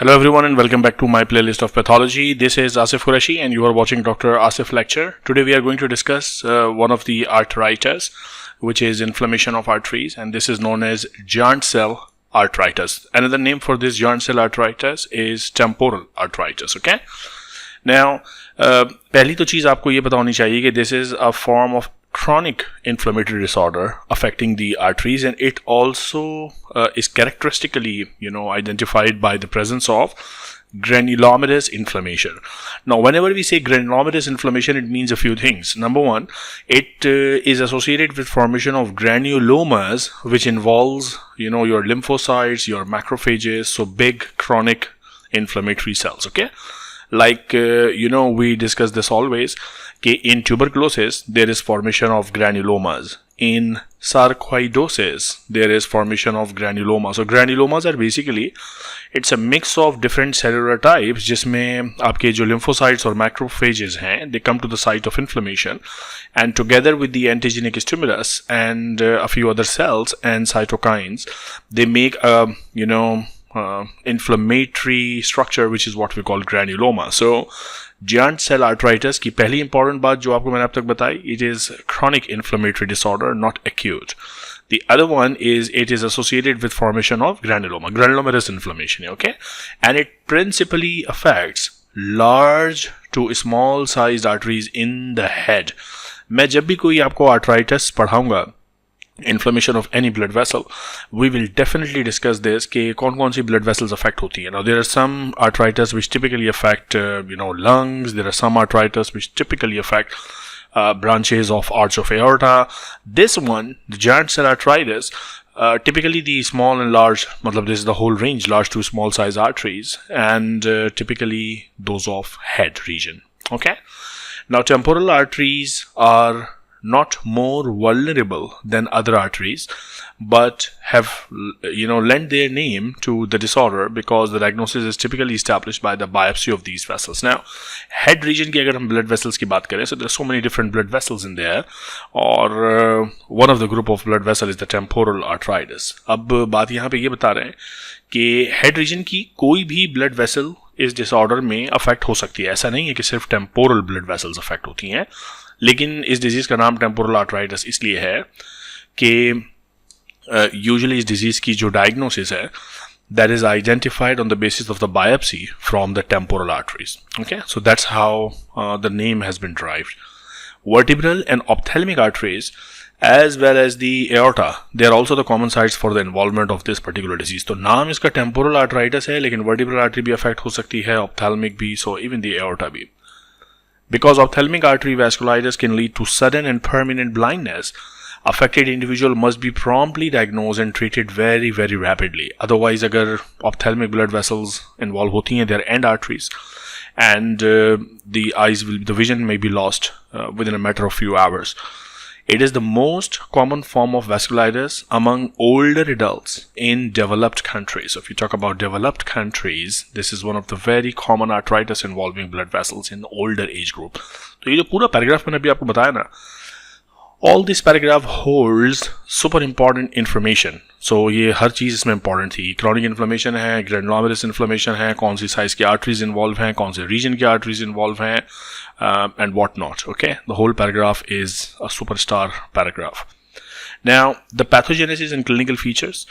Hello everyone and welcome back to my playlist of pathology. This is Asif Qureshi and you are watching Dr. Asif Lecture. Today we are going to discuss one of the arteritis, which is inflammation of arteries, and this is known as giant cell arteritis. Another name for this giant cell arteritis is temporal arteritis. Okay. Now, पहली तो चीज़ आपको ये पता होनी चाहिए कि this is a form of chronic inflammatory disorder affecting the arteries, and it also is characteristically identified by the presence of granulomatous inflammation. Now whenever we say granulomatous inflammation, it means a few things. Number one, it is associated with formation of granulomas, which involves your lymphocytes, your macrophages, so big chronic inflammatory cells. Okay, like we discuss this always. In tuberculosis, there is formation of granulomas. In sarcoidosis, there is formation of granulomas. So granulomas are basically, it's a mix of different cellular types जिसमें आपके जो lymphocytes और macrophages हैं, they come to the site of inflammation, and together with the antigenic stimulus and a few other cells and cytokines, they make a inflammatory structure which is what we call granuloma. So giant cell arteritis की पहली important बात जो आपको मैंने अब तक बताई, it is chronic inflammatory disorder, not acute. The other one is it is associated with formation of granulomatous inflammation, okay? And it principally affects large to small sized arteries in the head. मैं जब भी कोई आपको arteritis पढ़ाऊंगा, inflammation of any blood vessel, we will definitely discuss this कि कौन-कौन सी blood vessels affect होती हैं. Now there are some arteritis which typically affect lungs. There are some arteritis which typically affect branches of arch of aorta. This one, the giant cell arteritis, typically the small and large, this is the whole range, large to small size arteries, and typically those of head region. Okay. Now temporal arteries are not more vulnerable than other arteries, but have lent their name to the disorder because the diagnosis is typically established by the biopsy of these vessels. Now head region की अगर हम blood vessels की बात करें, so there are so many different blood vessels in there, और one of the group of blood vessel is the temporal arteritis. अब बात यहाँ पे ये बता रहे हैं कि head region की कोई भी blood vessel इस disorder में affect हो सकती है. ऐसा नहीं है कि सिर्फ temporal blood vessels affect होती हैं, लेकिन इस डिजीज का नाम टेम्पोरल आर्थराइटिस इसलिए है कि यूजुअली इस डिजीज की जो डायग्नोसिस है, that is identified on the basis of the biopsy from the temporal arteries. Okay, so that's how the name has been derived. Vertebral and ophthalmic arteries as well as the aorta, they are also the common sites for the involvement of this particular disease. तो नाम इसका temporal arteritis है, लेकिन vertebral artery भी affect हो सकती है, ophthalmic भी, so even the aorta भी. Because ophthalmic artery vasculitis can lead to sudden and permanent blindness, affected individual must be promptly diagnosed and treated very, very rapidly. Otherwise, अगर ophthalmic blood vessels involved होती हैं, they are end arteries, and the vision may be lost within a matter of few hours. It is the most common form of vasculitis among older adults in developed countries. So if you talk about developed countries, this is one of the very common arteritis involving blood vessels in the older age group. तो ये जो पूरा paragraph मैंने अभी आपको बताया ना, all this paragraph holds super important information. So ये हर चीज़ इसमें important थी. Chronic inflammation है, granulomatous inflammation है, कौन सी size की arteries involved हैं, कौन से region की arteries involved हैं, and what not. Okay, the whole paragraph is a superstar paragraph. Now, the pathogenesis and clinical features.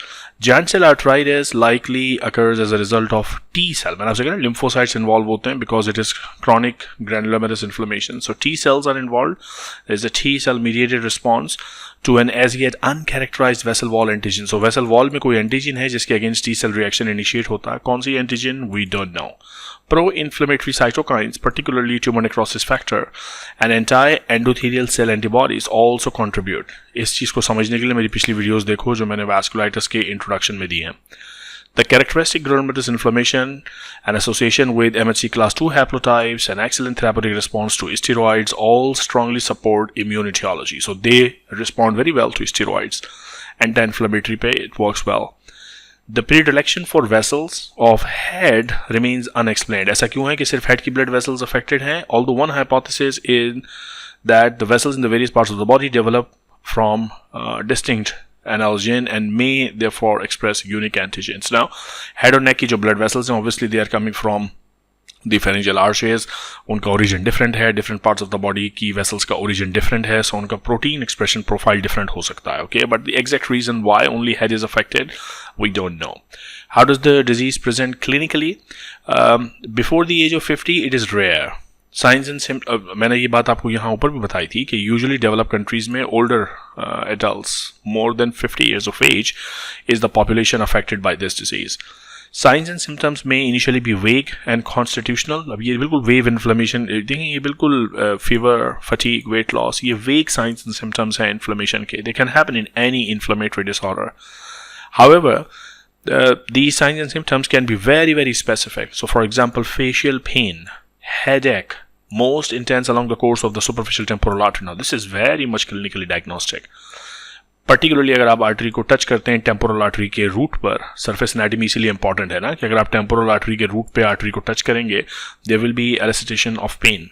Giant cell arteritis likely occurs as a result of T cell. मैंने आपसे कहा lymphocytes involved होते हैं because it is chronic granulomatous inflammation. So T cells are involved. There is a T cell mediated response to an as yet uncharacterized vessel wall antigen. So vessel wall में कोई antigen है जिसके against T cell reaction initiate होता है. कौन सी antigen? We don't know. Pro-inflammatory cytokines, particularly tumor necrosis factor, and anti-endothelial cell antibodies also contribute. इस चीज़ को समझने के लिए मेरी पिछली वीडियोस देखो जो मैंने vasculitis के इंट्रोडक्शन में दी हैं. The characteristic granulomatous inflammation and association with MHC class 2 haplotypes and excellent therapeutic response to steroids all strongly support immune etiology. So they respond very well to steroids. Anti-inflammatory pay, it works well. The predilection for vessels of head remains unexplained. ऐसा क्यों है कि सिर्फ head की blood vessels affected हैं? Although one hypothesis is that the vessels in the various parts of the body develop from distinct antigen and may therefore express unique antigens. Now, head और neck की जो blood vessels हैं, obviously they are coming from the pharyngeal arches, उनका origin different है, different parts of the body की vessels का origin different है, so उनका protein expression profile different हो सकता है, okay? But the exact reason why only head is affected, we don't know. How does the disease present clinically? Before the age of 50, it is rare. Science and मैंने ये बात आपको यहाँ ऊपर भी बताई थी कि यूजुअली डेवलप कंट्रीज में older adults more than 50 years of age is the population affected by this disease. Signs and symptoms may initially be vague and constitutional. अब ये बिल्कुल वेव इन्फ्लेमेशन देखें, ये बिल्कुल फीवर, फटीग, वेट लॉस, ये वेग science and symptoms हैं inflammation के. They can happen in any inflammatory disorder. However, these signs and symptoms can be very, very specific. So, for example, facial pain, headache, most intense along the course of the superficial temporal artery. Now, this is very much clinically diagnostic. Particularly अगर आप artery को touch करते हैं temporal artery के route पर, surface anatomy इसीलिए important है ना कि अगर आप टेम्पोरल आर्टरी के रूट पे आर्टरी को टच करेंगे, there will be elicitation of pain.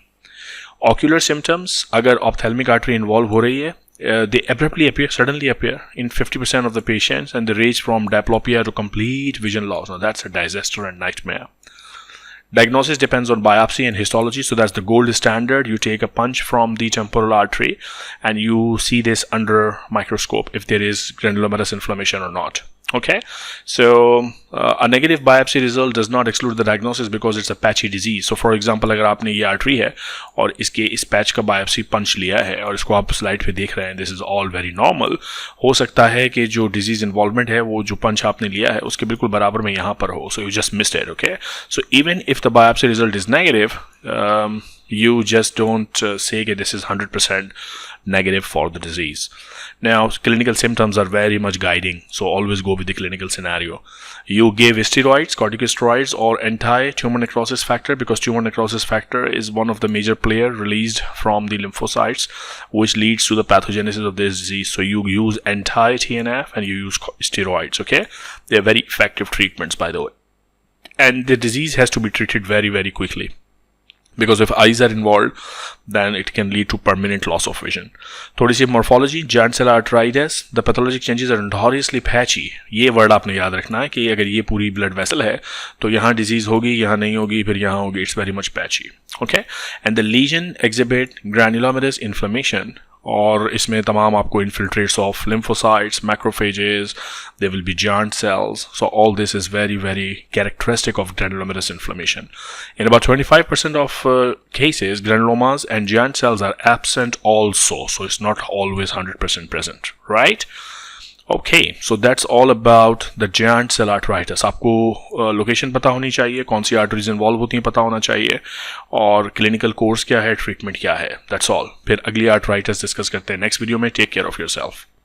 Ocular symptoms, अगर ऑप्थेल्मिक आर्टरी इन्वॉल्व हो रही है, they abruptly appear, suddenly appear in 50% of the patients, and they range from diplopia to complete vision loss. Now that's a disaster and nightmare. Diagnosis depends on biopsy and histology, so that's the gold standard. You take a punch from the temporal artery and you see this under microscope if there is granulomatous inflammation or not. Okay, so a negative biopsy result does not exclude the diagnosis because it's a patchy disease. So for example, अगर आपने ये artery है और इसके इस patch का biopsy पंच लिया है और इसको आप स्लाइड पे देख रहे हैं, this is all very normal. हो सकता है कि जो डिजीज इन्वॉल्वमेंट है वो जो पंच आपने लिया है उसके बिल्कुल बराबर में यहाँ पर हो. So you just missed it. Okay, so even if the biopsy result is negative, you just don't say that this is 100% negative for the disease. Now, clinical symptoms are very much guiding, so always go with the clinical scenario. You give steroids, corticosteroids, or anti-tumor necrosis factor, because tumor necrosis factor is one of the major player released from the lymphocytes, which leads to the pathogenesis of this disease. So you use anti-TNF and you use steroids. Okay, they are very effective treatments, by the way, and the disease has to be treated very, very quickly. Because if eyes are involved, then it can lead to permanent loss of vision. थोड़ी सी morphology, giant cell arteritis, the pathologic changes are notoriously patchy. ये word आपने याद रखना है कि अगर ये पूरी blood vessel है तो यहाँ disease होगी, यहाँ नहीं होगी, फिर यहाँ होगी. It's very much patchy. Okay, and the lesion exhibit granulomatous inflammation. और इसमें तमाम आपको infiltrates of lymphocytes, macrophages, there will be giant cells. So all this is very, very characteristic of granulomatous inflammation. In about 25% of cases, granulomas and giant cells are absent also. So it's not always 100% present, right? Okay, so that's all about the giant cell arteritis. आपको location पता होनी चाहिए, कौन सी arteries involve होती हैं पता होना चाहिए, और क्लिनिकल कोर्स क्या है, ट्रीटमेंट क्या है. That's all. फिर अगली आर्टराइटिस डिस्कस करते हैं नेक्स्ट वीडियो में. Take care of yourself.